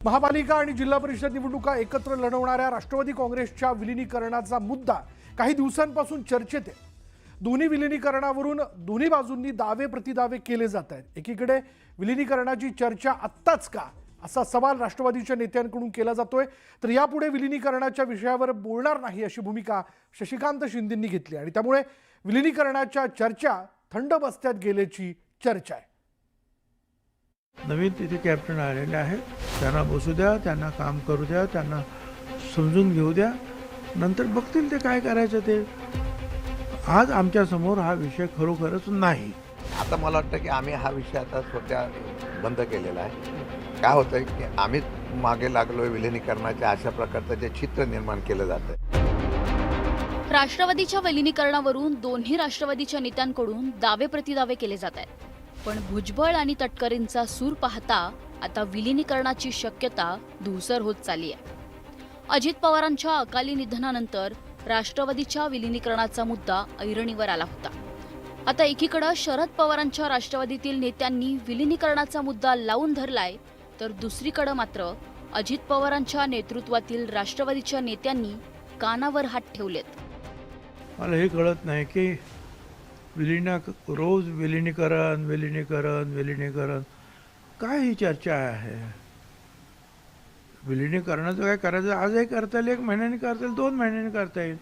महापालिका आणि जिल्हा परिषद निवडणुका एकत्र लढवणाऱ्या राष्ट्रवादी काँग्रेसच्या विलीनीकरणाचा मुद्दा काही दिवसांपासून चर्चेत आहे। दोन्ही विलीनीकरणावरून दोन्ही बाजूंनी दावे प्रतिदावे केले जात आहेत। एकीकडे विलीनीकरणाची चर्चा आत्ताच का असा सवाल राष्ट्रवादीच्या नेत्यांकडून केला जातोय, तर यापुढे विलीनीकरणाच्या विषयावर बोलणार नाही अशी भूमिका शशिकांत शिंदेंनी घेतली आणि त्यामुळे विलीनीकरणाच्या चर्चा थंड बस्त्यात गेल्याची चर्चा आहे। नवीन तिथे कॅप्टन आलेले आहेत, त्यांना बसू द्या, त्यांना काम करू द्या, त्यांना समजून घेऊ द्या, नंतर बघतील ते काय करायचं ते। आज आमच्या समोर हा विषय खरोखरच नाही। आता मला वाटतं की आम्ही हा विषय आता स्वतः बंद केलेला आहे। काय होतंय की आम्ही मागे लागलोय विलीनीकरणाच्या अशा प्रकारचं जे चित्र निर्माण केलं जातंय। राष्ट्रवादीच्या विलीनीकरणावरून दोन्ही राष्ट्रवादीच्या नेत्यांकडून दावे प्रतिदावे केले जात आहेत, पण भुजबळ आणि तटकरेंचा सूर पाहता आता विलीनीकरणाची शक्यता धूसर होत चालली आहे। अजित पवारांच्या अकाली निधनानंतर राष्ट्रवादीच्या विलीनीकरणाचा मुद्दा ऐरणीवर आला होता। आता एकीकडे शरद पवारांच्या राष्ट्रवादीतील नेत्यांनी विलीनीकरणाचा मुद्दा लावून धरलाय, तर दुसरीकडे मात्र अजित पवारांच्या नेतृत्वातील राष्ट्रवादीच्या नेत्यांनी कानावर हात ठेवलेत। मला हे कळत नाही की रोज विलीनीकरण विलीनीकरण विलीनीकरण काय ही चर्चा आहे। विलीनीकरणाचं काय करायचं, आजही करता येईल, 1 महिन्याने करता येईल, 2 महिन्याने करता येईल,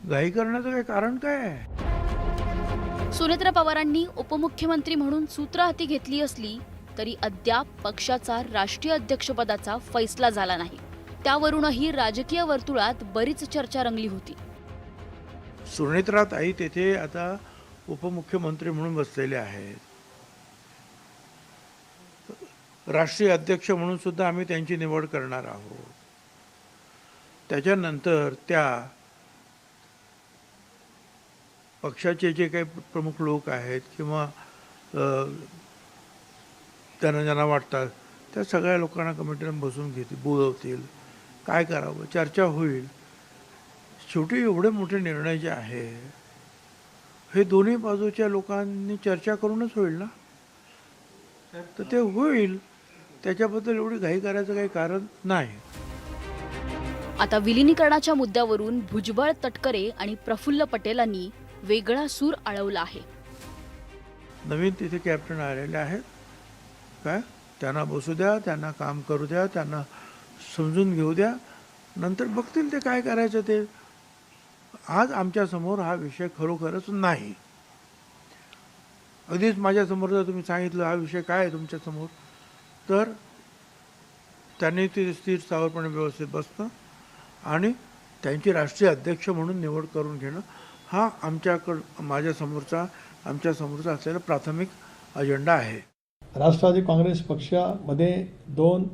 घाई करण्याचं काय कारण काय आहे। सुनेत्रा पवारांनी उपमुख्यमंत्री म्हणून सूत्र हाती घेतली असली तरी अद्याप पक्षाचा राष्ट्रीय अध्यक्षपदाचा फैसला झाला नाही। त्यावरूनही राजकीय वर्तुळात बरीच चर्चा रंगली होती। सुनेत्राताई तेथे आता उपमुख्यमंत्री म्हणून बसलेले आहेत, राष्ट्रीय अध्यक्ष म्हणून सुद्धा आम्ही त्यांची निवड करणार आहोत। त्याच्यानंतर त्या पक्षाचे जे काही प्रमुख लोक आहेत किंवा त्यांना ज्यांना वाटतात त्या सगळ्या लोकांना कमिटीने बसून बोलवतील, काय करावं चर्चा होईल। शेवटी एवढे मोठे निर्णय जे आहे हे दोन्ही बाजूच्या लोकांनी चर्चा करूनच होईल ना, तर ते होईल, त्याच्याबद्दल एवढी घाई करायचं काही कारण नाही। आता विलीनीकरणाच्या मुद्द्यावरून भुजबळ, तटकरे आणि प्रफुल्ल पटेलांनी वेगळा सूर आळवला आहे। नवीन तिथे कॅप्टन आलेले आहेत, काय त्यांना बसू द्या, त्यांना काम करू द्या, त्यांना समजून घेऊ द्या, नंतर बघतील ते काय करायचं ते। आज आमच्या समोर हा विषय खरोखरच नाही। अगदीच माझ्या समोर जर तुम्ही सांगितलं हा विषय काय आहे तुमच्या समोर, तर त्यांनी ते स्थिर स्थावरपणे व्यवस्थित बसणं आणि त्यांची राष्ट्रीय अध्यक्ष म्हणून निवड करून घेणं हा आमच्या समोरचा असलेला प्राथमिक अजेंडा आहे। राष्ट्रवादी काँग्रेस पक्षामध्ये 2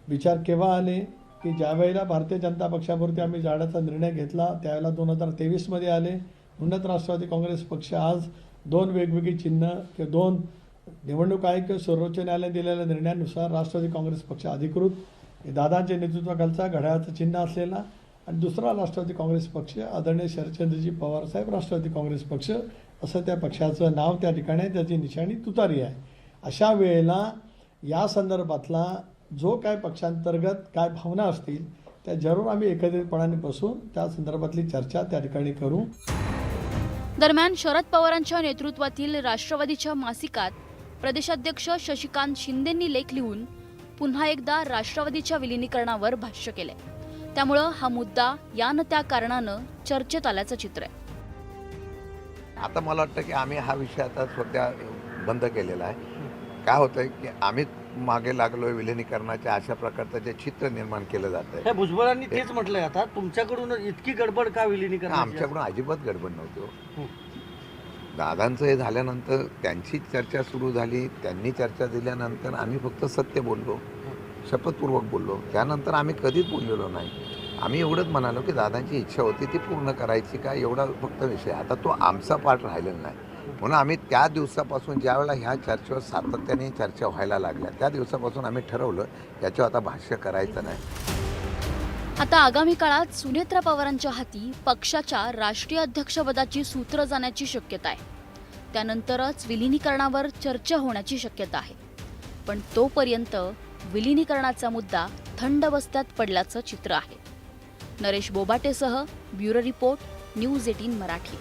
विचार केव्हा आले की ज्या वेळेला भारतीय जनता पक्षावरती आम्ही जाण्याचा निर्णय घेतला त्यावेळेला 2023 मध्ये आले। म्हणूनच राष्ट्रवादी काँग्रेस पक्ष आज 2 वेगवेगळी चिन्ह किंवा 2 निवडणूक आयोग किंवा सर्वोच्च न्यायालयाने दिलेल्या निर्णयानुसार राष्ट्रवादी काँग्रेस पक्ष अधिकृत दादांच्या नेतृत्वाखालचा घड्याळाचं चिन्ह असलेला आणि दुसरा राष्ट्रवादी काँग्रेस पक्ष आदरणीय शरदचंद्रजी पवार साहेब राष्ट्रवादी काँग्रेस पक्ष असं त्या पक्षाचं नाव त्या ठिकाणी आहे, त्याची निशाणी तुतारी आहे। अशा वेळेला या संदर्भातला जो काय पक्षांतर्गत काय भावना असतील त्या जरूर आम्ही एकत्रितपणाने बसून त्या संदर्भातली चर्चा त्या ठिकाणी करू। दरम्यान शरद पवारांच्या नेतृत्वातील राष्ट्रवादीच्या मासिकात प्रदेशाध्यक्ष शशिकांत शिंदेंनी लेख लिहून पुन्हा एकदा राष्ट्रवादीच्या विलीनीकरणावर भाष्य केले। त्यामुळे हा मुद्दा या न त्या कारणानं चर्चेत आल्याचं चित्र आहे। आता मला वाटतं की आम्ही हा विषय आता स्वतः बंद केलेला आहे। काय होतंय की आम्ही मागे लागलोय विलीनीकरणाच्या अशा प्रकारचं जे चित्र निर्माण केलं जातंय। भुजबळांनी तेच म्हटलंय, आता तुमच्याकडून इतकी गडबड का विलीनीकरण? आमच्याकडून अजिबात गडबड नव्हती। दादांचं हे झाल्यानंतर त्यांची चर्चा सुरू झाली, त्यांनी चर्चा दिल्यानंतर आम्ही फक्त सत्य बोललो, शपथपूर्वक बोललो, त्यानंतर आम्ही कधीच बोललेलो नाही। आम्ही एवढंच म्हणालो की दादांची इच्छा होती ती पूर्ण करायची का, एवढा फक्त विषय। आता तो आमचा पार्ट राहिलेला नाही, म्हणून आम्ही त्या दिवसापासून ज्यावेळेला ह्या चर्चेवर सातत्याने चर्चा व्हायला लागल्या त्या दिवसापासून आम्ही ठरवलं याच्यावर आता भाष्य करायचं नाही। आता आगामी काळात सुनेत्रा पवारांच्या हाती पक्षाच्या राष्ट्रीय अध्यक्षपदाची सूत्र जाण्याची शक्यता आहे। त्यानंतरच विलीनीकरणावर चर्चा होण्याची शक्यता आहे। पण तोपर्यंत विलिनीकरणाचा मुद्दा थंड बस्त्यात पडल्याचं चित्र आहे. नरेश बोबाटेसह ब्युरो रिपोर्ट, न्यूज 18 मराठी.